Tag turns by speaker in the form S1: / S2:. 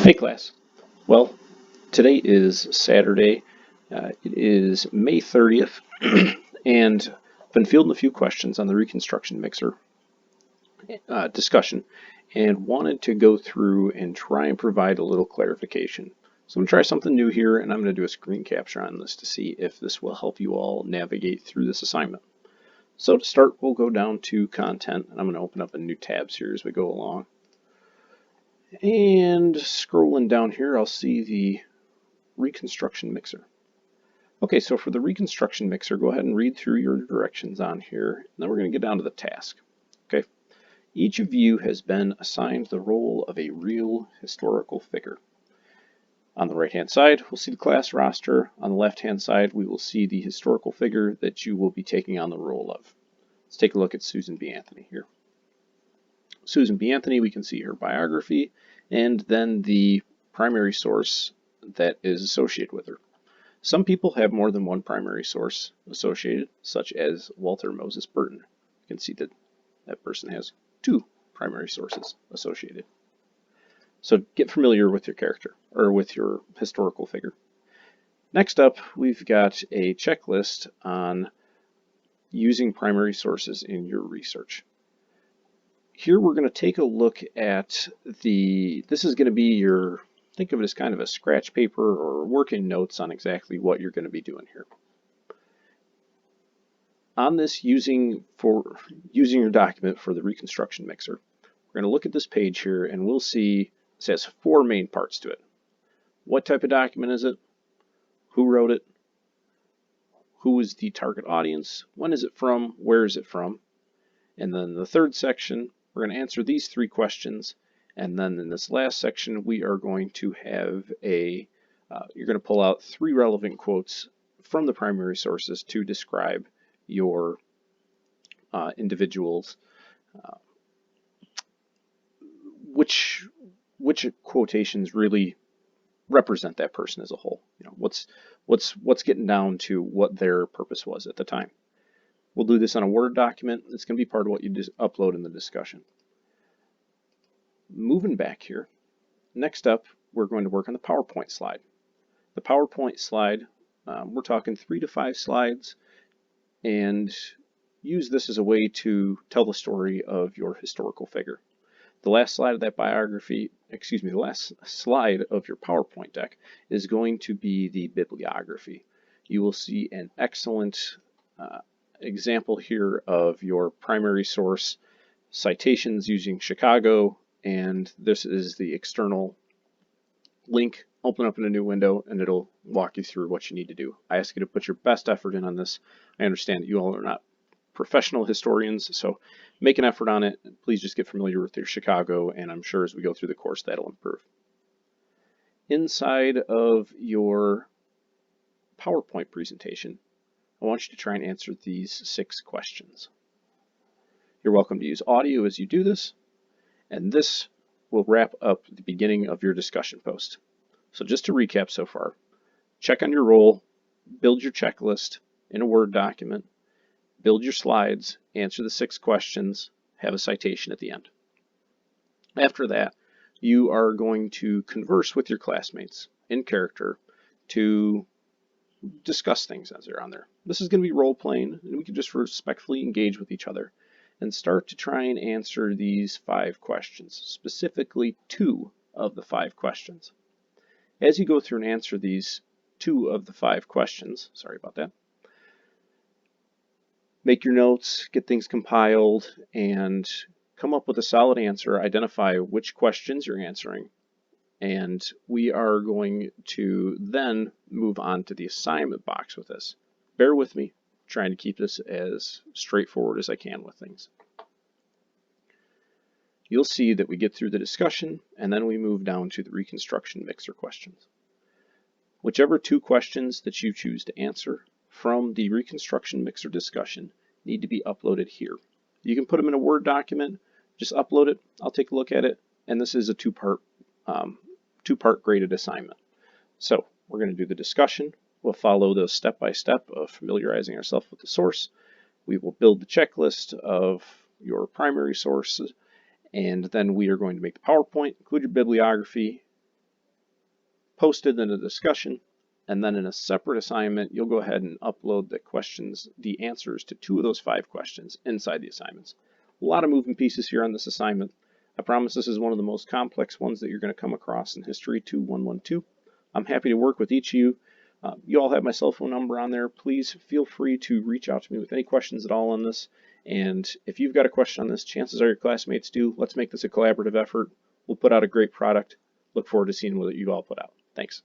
S1: Hey class. Well, today is Saturday. It is May 30th, and I've been fielding a few questions on the Reconstruction mixer discussion and wanted to go through and try and provide a little clarification. So I'm going to try something new here, and I'm going to do a screen capture on this to see if this will help you all navigate through this assignment. So to start, we'll go down to Content, and I'm going to open up a new tabs here as we go along. And scrolling down here, I'll see the Reconstruction mixer. Okay, so for the Reconstruction mixer, go ahead and read through your directions on here. And then we're going to get down to the task. Okay, each of you has been assigned the role of a real historical figure. On the right-hand side, we'll see the class roster. On the left-hand side, we will see the historical figure that you will be taking on the role of. Let's take a look at Susan B. Anthony here. Susan B. Anthony, we can see her biography and then the primary source that is associated with her. Some people have more than one primary source associated, such as Walter Moses Burton. You can see that that person has two primary sources associated. So get familiar with your character, or with your historical figure. Next up, we've got a checklist on using primary sources in your research. Here we're going to take a look at this is going to be your, think of it as kind of a scratch paper or working notes on exactly what you're going to be doing here. On this, using your document for the Reconstruction mixer, we're going to look at this page here and we'll see it says four main parts to it. What type of document is it? Who wrote it? Who is the target audience? When is it from? Where is it from? And then the third section, we're going to answer these three questions. And then in this last section, we are going to have you're going to pull out three relevant quotes from the primary sources to describe your individuals, which quotations really represent that person as a whole. You know, what's getting down to what their purpose was at the time. We'll do this on a Word document. It's going to be part of what you just upload in the discussion. Moving back here, next up, we're going to work on the PowerPoint slide. The PowerPoint slide, we're talking 3 to 5 slides, and use this as a way to tell the story of your historical figure. The last slide of that biography, the last slide of your PowerPoint deck is going to be the bibliography. You will see an excellent example here of your primary source citations using Chicago, and this is the external link. Open up in a new window and it'll walk you through what you need to do. I ask you to put your best effort in on this. I understand that you all are not professional historians, so make an effort on it. Please just get familiar with your Chicago, and I'm sure as we go through the course that'll improve. Inside of your PowerPoint presentation, I want you to try and answer these 6 questions. You're welcome to use audio as you do this, and this will wrap up the beginning of your discussion post. So just to recap so far, check on your role, build your checklist in a Word document, build your slides, answer the 6 questions, have a citation at the end. After that, you are going to converse with your classmates in character to discuss things as they're on there. This is going to be role playing, and we can just respectfully engage with each other and start to try and answer these 5 questions, specifically 2 of the 5 questions. As you go through and answer these 2 of the 5 questions, sorry about that, make your notes, get things compiled, and come up with a solid answer. Identify which questions you're answering, and we are going to then move on to the assignment box with this. Bear with me, trying to keep this as straightforward as I can with things. You'll see that we get through the discussion, and then we move down to the Reconstruction mixer questions. Whichever 2 questions that you choose to answer from the Reconstruction mixer discussion need to be uploaded here. You can put them in a Word document, just upload it, I'll take a look at it, and this is a two-part graded assignment. So we're going to do the discussion. We'll follow the step-by-step of familiarizing ourselves with the source. We will build the checklist of your primary sources, and then we are going to make the PowerPoint, include your bibliography, posted in a discussion, and then in a separate assignment, you'll go ahead and upload the answers to 2 of those 5 questions inside the assignments. A lot of moving pieces here on this assignment. I promise this is one of the most complex ones that you're going to come across in History 2112. I'm happy to work with each of you. You all have my cell phone number on there. Please feel free to reach out to me with any questions at all on this. And if you've got a question on this, chances are your classmates do. Let's make this a collaborative effort. We'll put out a great product. Look forward to seeing what you all put out. Thanks.